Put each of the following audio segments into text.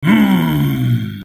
Ahoy,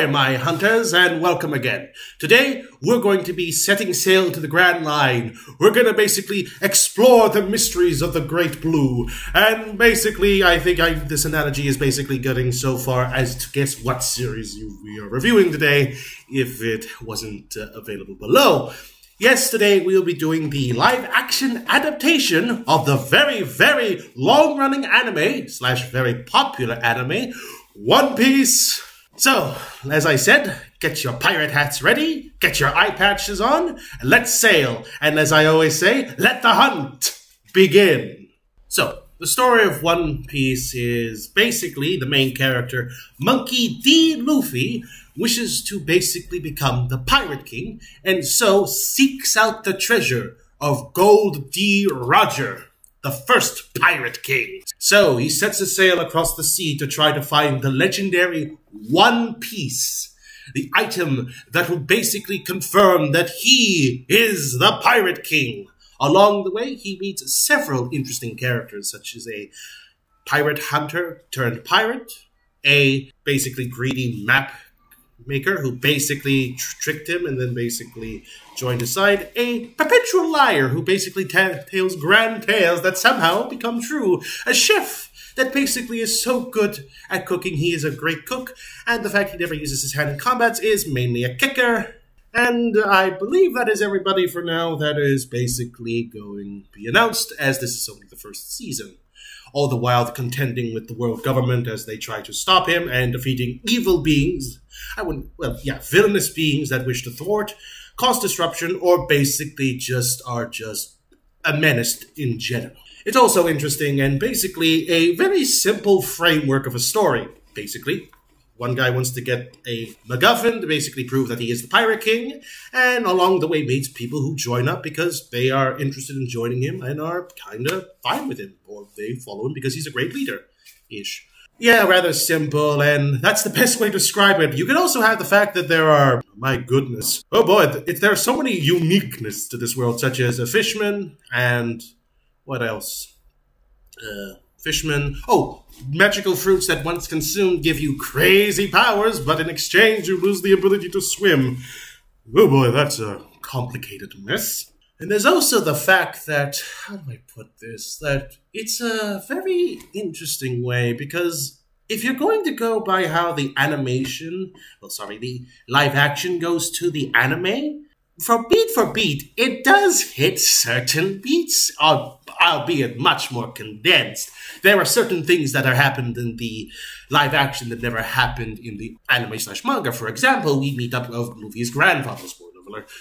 my hunters, and welcome again. Today, we're going to be setting sail to the Grand Line. We're going to basically explore the mysteries of the Great Blue. And basically, I think this analogy is basically getting so far as to guess what series we are reviewing today, if it wasn't available below. Yes, today we'll be doing the live-action adaptation of the very, very long-running anime, / very popular anime, One Piece. So, as I said, get your pirate hats ready, get your eye patches on, and let's sail. And as I always say, let the hunt begin. So, the story of One Piece is basically the main character, Monkey D. Luffy, wishes to basically become the Pirate King, and so seeks out the treasure of Gold D. Roger, the first Pirate King. So he sets a sail across the sea to try to find the legendary One Piece, the item that will basically confirm that he is the Pirate King. Along the way, he meets several interesting characters, such as a pirate hunter turned pirate, a basically greedy map maker who basically tricked him and then basically joined his side, a perpetual liar who basically tells grand tales that somehow become true, a chef that basically is so good at cooking he is a great cook, and the fact he never uses his hand in combats is mainly a kicker. And I believe that is everybody for now that is basically going to be announced, as this is only the first season. All the while contending with the world government as they try to stop him and defeating evil beings, villainous beings that wish to thwart, cause disruption, or basically are just a menace in general. It's also interesting and basically a very simple framework of a story. Basically, one guy wants to get a MacGuffin to basically prove that he is the Pirate King, and along the way meets people who join up because they are interested in joining him and are kind of fine with him, or they follow him because he's a great leader-ish. Yeah, rather simple, and that's the best way to describe it. You can also have the fact that there are, my goodness, oh boy, there are so many uniqueness to this world, such as a fishman and what else? Fishman. Oh, magical fruits that once consumed give you crazy powers, but in exchange you lose the ability to swim. Oh boy, that's a complicated mess. And there's also the fact that, how do I put this, that it's a very interesting way, because if you're going to go by how the the live action goes to the anime, for beat, it does hit certain beats, albeit much more condensed. There are certain things that have happened in the live action that never happened in the anime / manga. For example, we meet up with Luffy's grandfather, spoiler alert,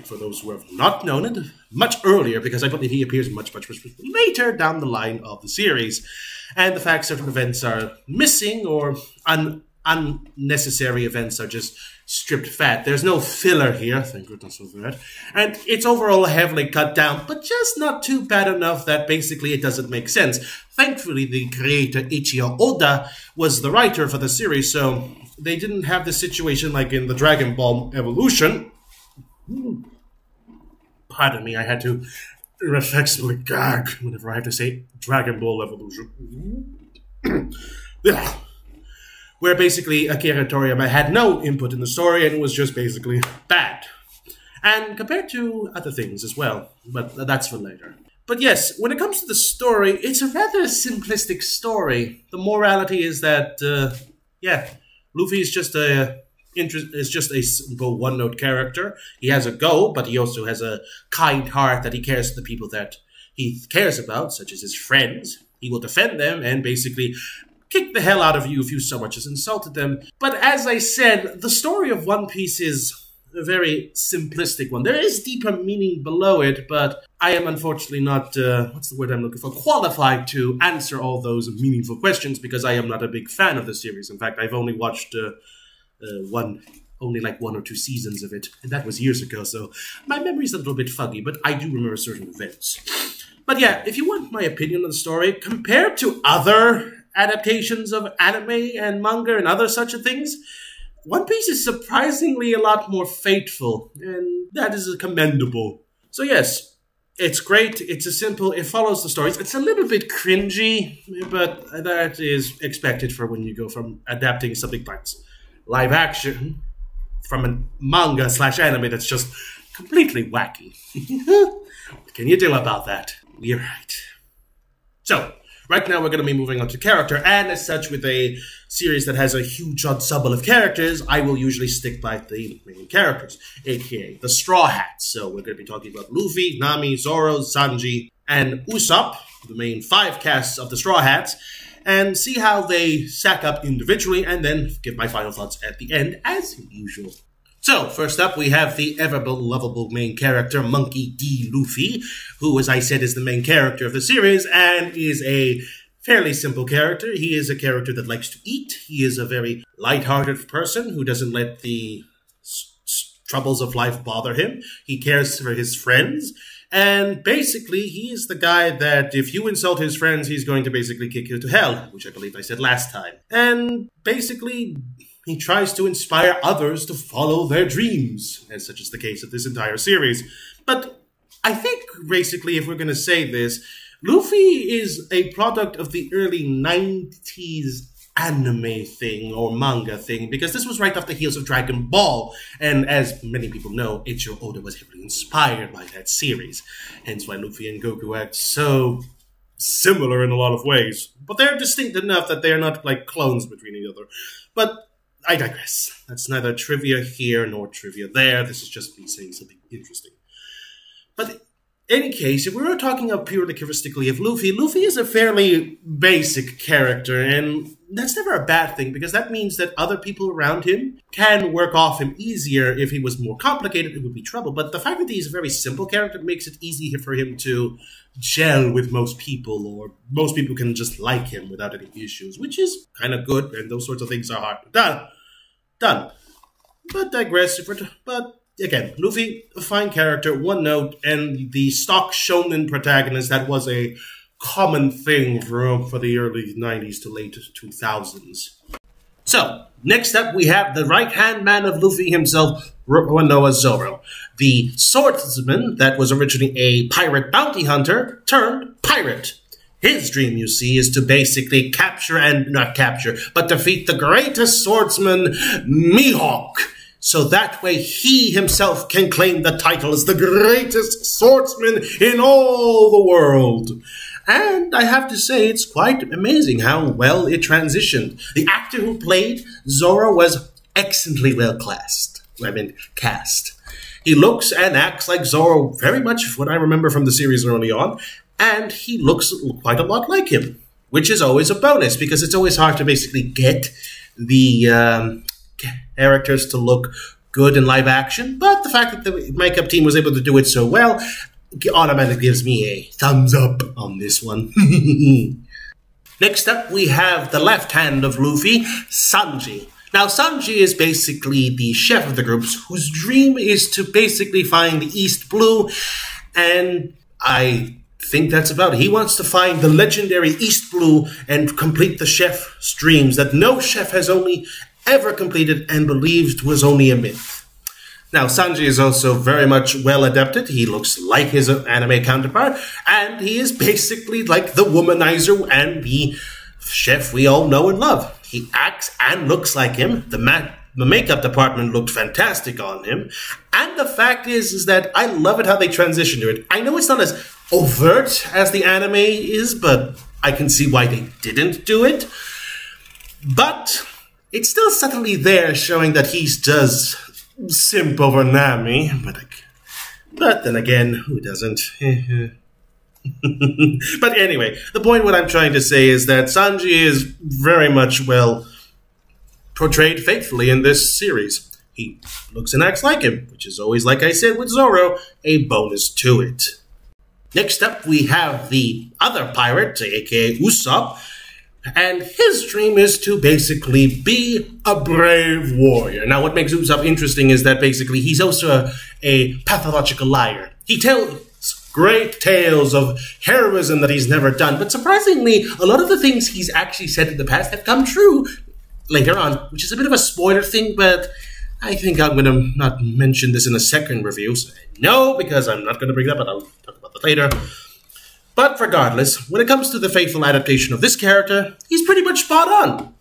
for those who have not known it, much earlier, because I believe he appears much later down the line of the series. And the fact certain events are missing or unnecessary events are just stripped fat. There's no filler here, thank goodness for that. And it's overall heavily cut down, but just not too bad enough that basically it doesn't make sense. Thankfully, the creator Eiichiro Oda was the writer for the series, so they didn't have the situation like in the Dragon Ball Evolution. Pardon me, I had to reflexively gag whenever I have to say Dragon Ball Evolution. Where basically Akira Toriyama had no input in the story and it was just basically bad. And compared to other things as well, but that's for later. But yes, when it comes to the story, it's a rather simplistic story. The morality is that, Luffy is just a simple one-note character. He has a goal, but he also has a kind heart that he cares for the people that he cares about, such as his friends. He will defend them and basically kick the hell out of you if you so much as insulted them. But as I said, the story of One Piece is a very simplistic one. There is deeper meaning below it, but I am unfortunately not, what's the word I'm looking for, qualified to answer all those meaningful questions because I am not a big fan of the series. In fact, I've only watched only like 1 or 2 seasons of it, and that was years ago, so my memory's a little bit fuzzy, but I do remember certain events. But yeah, if you want my opinion on the story, compared to other adaptations of anime and manga and other such things, One Piece is surprisingly a lot more faithful, and that is commendable. So yes, It's great. It's it follows the stories. It's a little bit cringy, but that is expected for when you go from adapting something that's live action from a manga / anime that's just completely wacky. What can you do about that? You're right. So, right now we're going to be moving on to character, and as such, with a series that has a huge ensemble of characters, I will usually stick by the main characters, aka the Straw Hats. So we're going to be talking about Luffy, Nami, Zoro, Sanji, and Usopp, the main 5 casts of the Straw Hats, and see how they stack up individually, and then give my final thoughts at the end, as usual. So, first up, we have the ever-lovable main character, Monkey D. Luffy, who, as I said, is the main character of the series, and is a fairly simple character. He is a character that likes to eat. He is a very light-hearted person who doesn't let the troubles of life bother him. He cares for his friends, and basically, he is the guy that if you insult his friends, he's going to basically kick you to hell, which I believe I said last time. And basically, he tries to inspire others to follow their dreams, as such is the case of this entire series. But I think, basically, if we're going to say this, Luffy is a product of the early 90s anime thing, or manga thing, because this was right off the heels of Dragon Ball, and as many people know, Eiichiro Oda was heavily inspired by that series, hence why Luffy and Goku act so similar in a lot of ways. But they're distinct enough that they're not like clones between each other. But I digress. That's neither trivia here nor trivia there. This is just me saying something interesting. But in any case, if we were talking of purely characteristically of Luffy, Luffy is a fairly basic character, and that's never a bad thing, because that means that other people around him can work off him easier. If he was more complicated, it would be trouble. But the fact that he's a very simple character makes it easy for him to gel with most people, or most people can just like him without any issues, which is kind of good, and those sorts of things are hard. Done. But digress. But again, Luffy, a fine character, one note, and the stock shonen protagonist that was a common thing for the early 90s to late 2000s. So, next up we have the right-hand man of Luffy himself, Roronoa Zoro, the swordsman that was originally a pirate bounty hunter turned pirate. His dream, you see, is to basically but defeat the greatest swordsman, Mihawk. So that way he himself can claim the title as the greatest swordsman in all the world. And I have to say, it's quite amazing how well it transitioned. The actor who played Zoro was excellently cast. He looks and acts like Zoro very much what I remember from the series early on, and he looks quite a lot like him, which is always a bonus, because it's always hard to basically get the characters to look good in live action, but the fact that the makeup team was able to do it so well automatically gives me a thumbs up on this one. Next up, we have the left hand of Luffy, Sanji. Now, Sanji is basically the chef of the group, whose dream is to basically find the East Blue, and I think that's about it. He wants to find the legendary East Blue and complete the chef's dreams that no chef has ever completed and believed was only a myth. Now, Sanji is also very much well adapted. He looks like his anime counterpart, and he is basically like the womanizer and the chef we all know and love. He acts and looks like him. The makeup department looked fantastic on him. And the fact is that I love it how they transition to it. I know it's not as overt as the anime is, but I can see why they didn't do it. But it's still subtly there, showing that he does simp over Nami. But then again, who doesn't? But anyway, the point what I'm trying to say is that Sanji is very much well portrayed faithfully in this series. He looks and acts like him, which is always, like I said with Zoro, a bonus to it. Next up, we have the other pirate, aka Usopp, and his dream is to basically be a brave warrior. Now, what makes Usopp interesting is that basically he's also a pathological liar. He tells great tales of heroism that he's never done, but surprisingly, a lot of the things he's actually said in the past have come true later on, which is a bit of a spoiler thing, but I think I'm going to not mention this in a second review. So no, because I'm not going to bring it up, but I'll talk about about that later. But regardless, when it comes to the faithful adaptation of this character, he's pretty much spot on.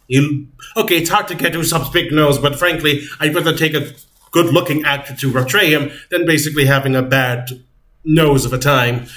Okay, it's hard to get Usopp's big nose, but frankly, I'd rather take a good-looking actor to portray him than basically having a bad nose of a time.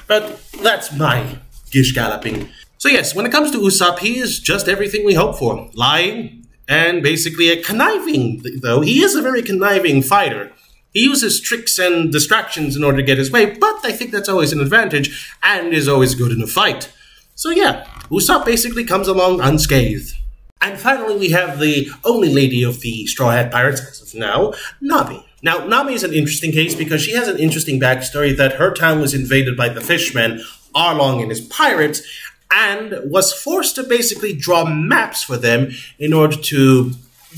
But that's my gish galloping. So yes, when it comes to Usopp, he is just everything we hope for. Lying, and basically a conniving, though. He is a very conniving fighter. He uses tricks and distractions in order to get his way, but I think that's always an advantage, and is always good in a fight. So yeah, Usopp basically comes along unscathed. And finally, we have the only lady of the Straw Hat Pirates, as of now, Nami. Now, Nami is an interesting case because she has an interesting backstory that her town was invaded by the Fishmen, Arlong and his pirates, and was forced to basically draw maps for them in order to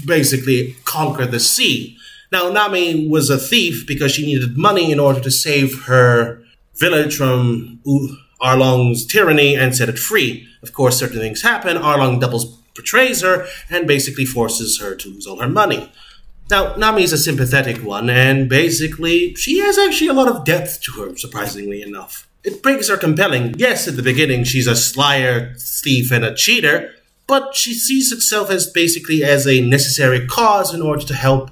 basically conquer the sea. Now, Nami was a thief because she needed money in order to save her village from Arlong's tyranny and set it free. Of course, certain things happen. Arlong betrays her and basically forces her to lose all her money. Now, Nami is a sympathetic one, and basically, she has actually a lot of depth to her, surprisingly enough. It brings her compelling. Yes, at the beginning, she's a slyer, thief, and a cheater, but she sees herself as basically as a necessary cause in order to help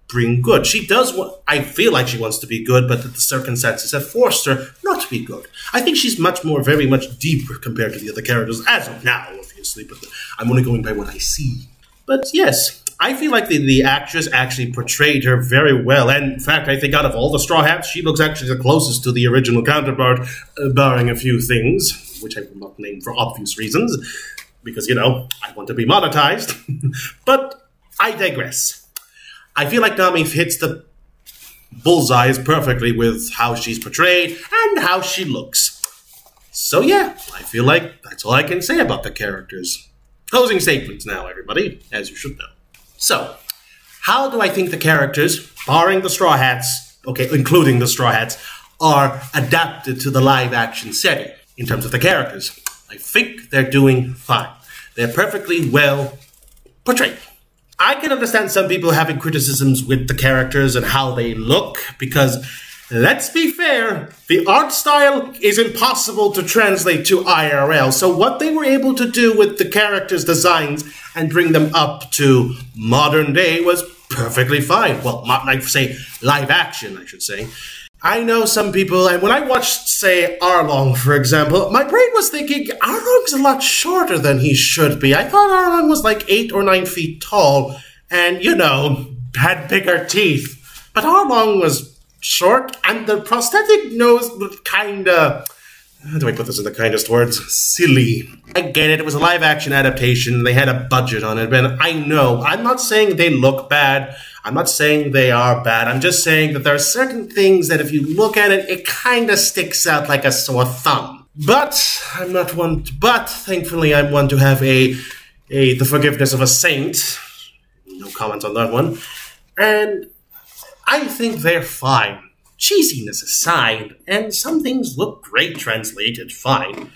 bring good. She does want, I feel like she wants to be good, but the circumstances have forced her not to be good. I think she's very much deeper compared to the other characters, as of now, obviously, but I'm only going by what I see. But yes, I feel like the actress actually portrayed her very well, and in fact, I think out of all the Straw Hats, she looks actually the closest to the original counterpart, barring a few things, which I will not name for obvious reasons, because, you know, I want to be monetized. But I digress. I feel like Nami hits the bullseyes perfectly with how she's portrayed and how she looks. So yeah, I feel like that's all I can say about the characters. Closing statements now, everybody, as you should know. So, how do I think the characters, barring the Straw Hats, okay, including the Straw Hats, are adapted to the live-action setting in terms of the characters? I think they're doing fine. They're perfectly well portrayed. I can understand some people having criticisms with the characters and how they look, because, let's be fair, the art style is impossible to translate to IRL, so what they were able to do with the characters' designs and bring them up to modern day was perfectly fine. Well, I say live action, I should say. I know some people, and when I watched, say, Arlong, for example, my brain was thinking, Arlong's a lot shorter than he should be. I thought Arlong was like 8 or 9 feet tall, and, you know, had bigger teeth. But Arlong was short, and the prosthetic nose looked kinda, how do I put this in the kindest words? Silly. I get it, it was a live-action adaptation, they had a budget on it, but I know, I'm not saying they look bad, I'm not saying they are bad, I'm just saying that there are certain things that if you look at it, it kinda sticks out like a sore thumb. But, I'm not one, but thankfully I'm one to have the forgiveness of a saint. No comments on that one. And I think they're fine. Cheesiness aside, and some things look great translated, fine.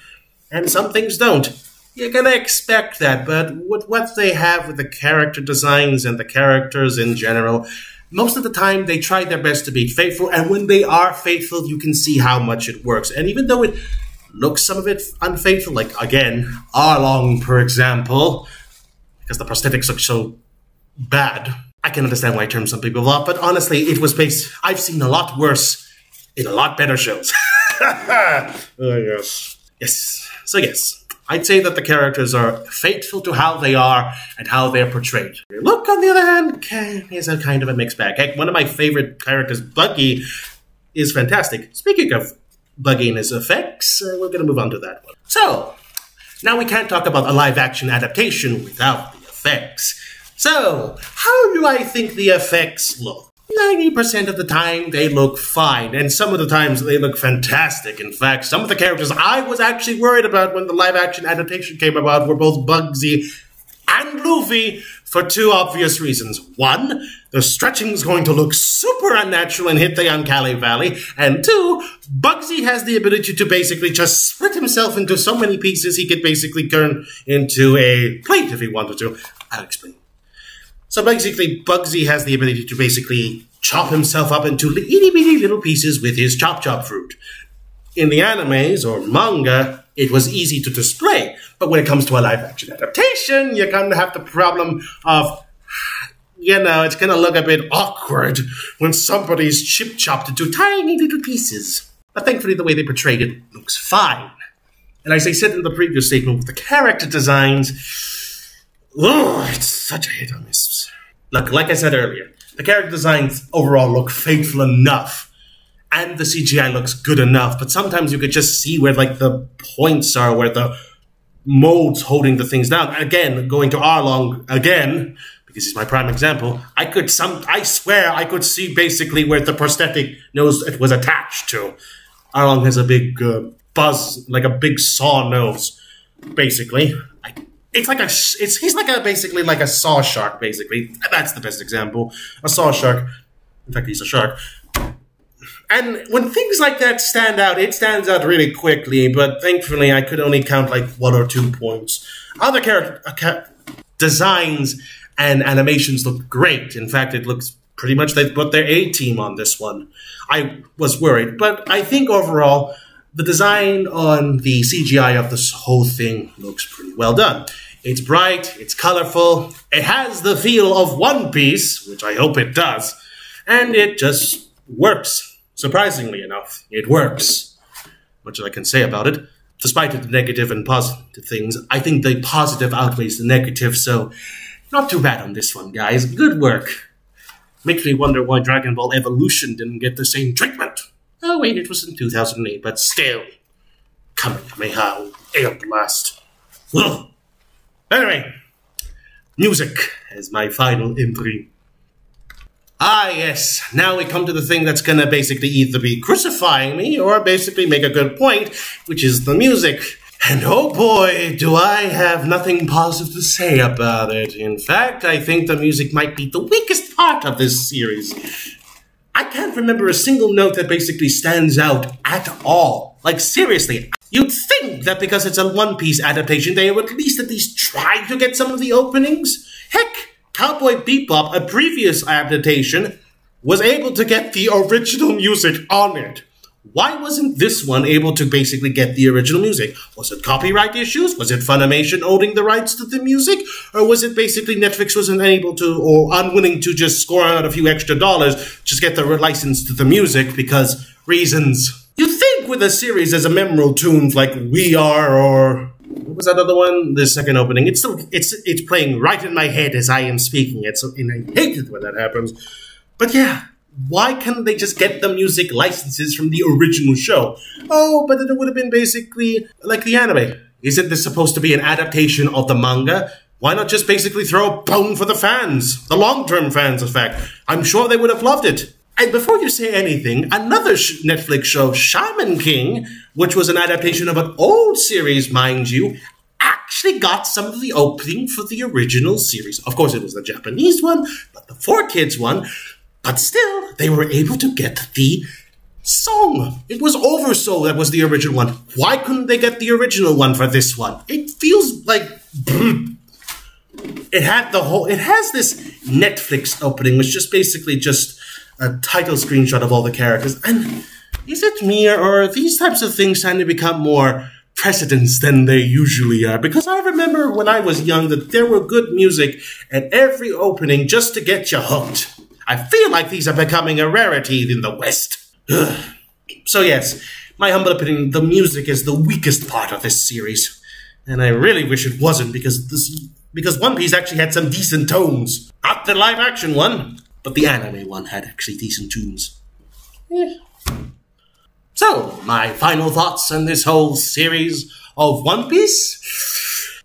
And some things don't. You're gonna expect that, but with what they have with the character designs and the characters in general, most of the time they try their best to be faithful, and when they are faithful, you can see how much it works. And even though it looks some of it unfaithful, like, again, Arlong, for example, because the prosthetics look so bad, I can understand why it turns some people off, but honestly, it was I've seen a lot worse in a lot better shows. Oh, yes. Yes. So yes, I'd say that the characters are faithful to how they are and how they're portrayed. Look, on the other hand, is a kind of a mixed bag. Heck, one of my favorite characters, Buggy, is fantastic. Speaking of Buggy and his effects, we're going to move on to that one. So, now we can't talk about a live-action adaptation without the effects. So, how do I think the effects look? 90% of the time, they look fine, and some of the times, they look fantastic. In fact, some of the characters I was actually worried about when the live-action adaptation came about were both Bugsy and Luffy, for two obvious reasons. One, the stretching's going to look super unnatural and hit the uncanny valley, and two, Bugsy has the ability to basically just split himself into so many pieces he could basically turn into a plate if he wanted to. I'll explain. So basically, Bugsy has the ability to basically chop himself up into itty-bitty little pieces with his chop-chop fruit. In the animes or manga, it was easy to display. But when it comes to a live-action adaptation, you're going to have the problem of, it's going to look a bit awkward when somebody's chip-chopped into tiny little pieces. But thankfully, the way they portrayed it looks fine. And as I said in the previous statement, with the character designs, it's such a hit or miss. Look, like I said earlier, the character designs overall look faithful enough. And the CGI looks good enough, but sometimes you could just see where, the points are, where the mold's holding the things down. Again, going to Arlong again, because he's my prime example, I swear I could see basically where the prosthetic nose it was attached to. Arlong has a big buzz, like a big saw nose, basically. He's basically like a saw shark, basically. That's the best example. A saw shark. In fact, he's a shark. And when things like that stand out, it stands out really quickly, but thankfully I could only count 1 or 2 points. Other character designs and animations look great. In fact, it looks pretty much they've put their A-team on this one. I was worried, but I think overall, the design on the CGI of this whole thing looks pretty well done. It's bright, it's colorful, it has the feel of One Piece, which I hope it does, and it just works. Surprisingly enough, it works. Much as I can say about it. Despite the negative and positive things, I think the positive outweighs the negative, so not too bad on this one, guys. Good work. Makes me wonder why Dragon Ball Evolution didn't get the same treatment. Oh wait, it was in 2008, but still. Kamehameha, Air Blast. Whoa. Anyway, music as my final entry. Ah, yes. Now we come to the thing that's gonna basically either be crucifying me or basically make a good point, which is the music. And oh boy, do I have nothing positive to say about it. In fact, I think the music might be the weakest part of this series. I can't remember a single note that basically stands out at all. Seriously, you'd think that because it's a One Piece adaptation, they would at least try to get some of the openings. Heck, Cowboy Bebop, a previous adaptation, was able to get the original music on it. Why wasn't this one able to basically get the original music? Was it copyright issues? Was it Funimation owning the rights to the music? Or was it basically Netflix wasn't able to or unwilling to just score out a few extra dollars, just get the license to the music because reasons? You'd think with a series as a memorable tunes like We Are or... what was that other one? The second opening. It's playing right in my head as I am speaking it, and I hate it when that happens. But yeah, why can't they just get the music licenses from the original show? Oh, but then it would have been basically like the anime. Isn't this supposed to be an adaptation of the manga? Why not just basically throw a bone for the fans? The long-term fans, in fact. I'm sure they would have loved it. And before you say anything, another Netflix show, Shaman King, which was an adaptation of an old series, mind you, actually got some of the opening for the original series. Of course, it was the Japanese one, but the 4Kids one. But still, they were able to get the song. It was Oversoul that was the original one. Why couldn't they get the original one for this one? It feels like... It has this Netflix opening, which is basically just a title screenshot of all the characters. And is it me, or these types of things tend to become more precedents than they usually are? Because I remember when I was young that there were good music at every opening just to get you hooked. I feel like these are becoming a rarity in the West. So yes, my humble opinion, the music is the weakest part of this series. And I really wish it wasn't, because One Piece actually had some decent tones. Not the live-action one, but the anime one had actually decent tunes. So, my final thoughts on this whole series of One Piece.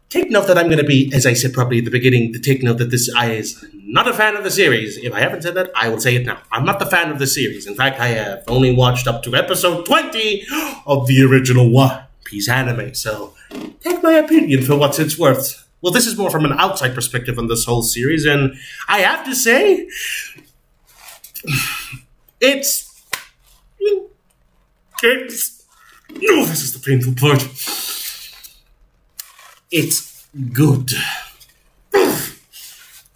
Take note that I'm going to be, as I said probably at the beginning, to take note that I is not a fan of the series. If I haven't said that, I will say it now. I'm not the fan of the series. In fact, I have only watched up to episode 20 of the original One Piece anime. So, take my opinion for what it's worth. Well, this is more from an outside perspective on this whole series, and I have to say, this is the painful part. It's good.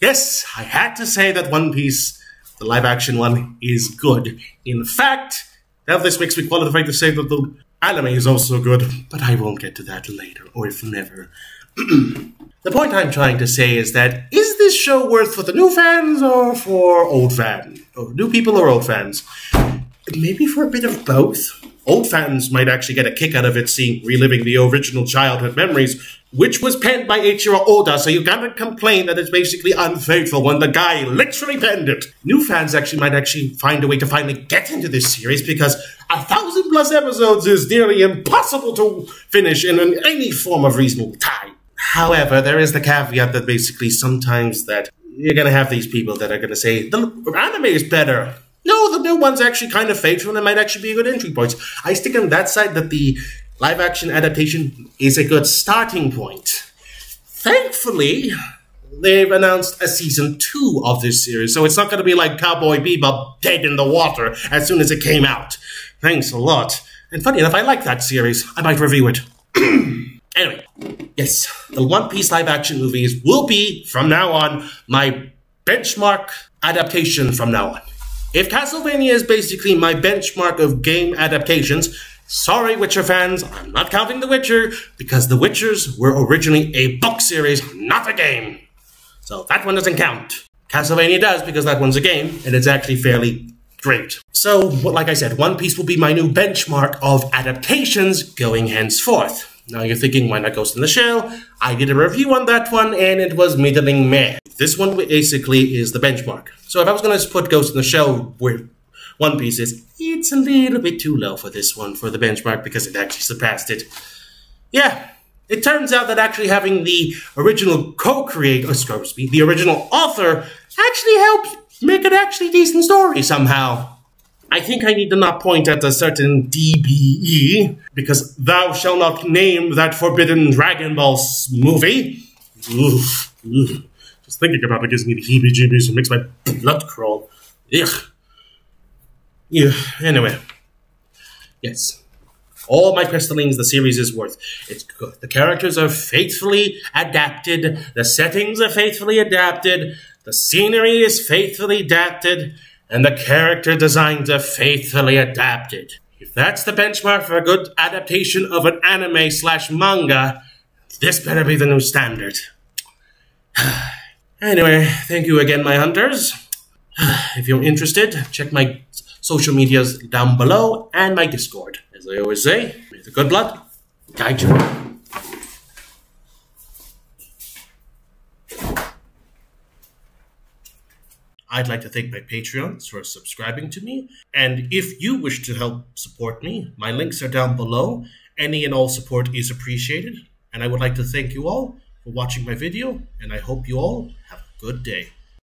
Yes, I had to say that One Piece, the live-action one, is good. In fact, now this makes me qualified to say that the anime is also good, but I won't get to that later, or if never. The point I'm trying to say is that, is this show worth for the new fans or for old fans? Or new people or old fans? Maybe for a bit of both. Old fans might actually get a kick out of it reliving the original childhood memories, which was penned by Eiichiro Oda, so you gotta complain that it's basically unfaithful when the guy literally penned it. New fans might find a way to finally get into this series because 1,000+ episodes is nearly impossible to finish in any form of reasonable time. However, there is the caveat that basically sometimes that you're gonna have these people that are gonna say, the anime is better. No, the new one's actually kind of faithful and it might actually be a good entry point. I stick on that side that the live-action adaptation is a good starting point. Thankfully, they've announced a season 2 of this series, so it's not going to be like Cowboy Bebop dead in the water as soon as it came out. Thanks a lot. And funny enough, I like that series. I might review it. Anyway, yes, the One Piece live-action movies will be, from now on, my benchmark adaptation from now on. If Castlevania is basically my benchmark of game adaptations, sorry Witcher fans, I'm not counting The Witcher, because The Witchers were originally a book series, not a game. So that one doesn't count. Castlevania does, because that one's a game, and it's actually fairly great. So, like I said, One Piece will be my new benchmark of adaptations going henceforth. Now you're thinking, why not Ghost in the Shell? I did a review on that one, and it was middling meh. This one basically is the benchmark. So if I was going to put Ghost in the Shell where One Piece is, it's a little bit too low for this one, for the benchmark, because it actually surpassed it. Yeah, it turns out that actually having the original co-creator, the original author, actually helped make an actually decent story somehow. I think I need to not point at a certain DBE, because thou shalt not name that forbidden Dragon Ball movie. Oof. Just thinking about it gives me the heebie-jeebies and makes my blood crawl. Ugh. Yeah, anyway. Yes. All my crystallines the series is worth. It's good. The characters are faithfully adapted. The settings are faithfully adapted. The scenery is faithfully adapted. And the character designs are faithfully adapted. If that's the benchmark for a good adaptation of an anime/manga, this better be the new standard. Anyway, thank you again, my hunters. If you're interested, check my social medias down below and my Discord. As I always say, may the good blood guide you. I'd like to thank my Patreons for subscribing to me, and if you wish to help support me, my links are down below. Any and all support is appreciated, and I would like to thank you all for watching my video, and I hope you all have a good day.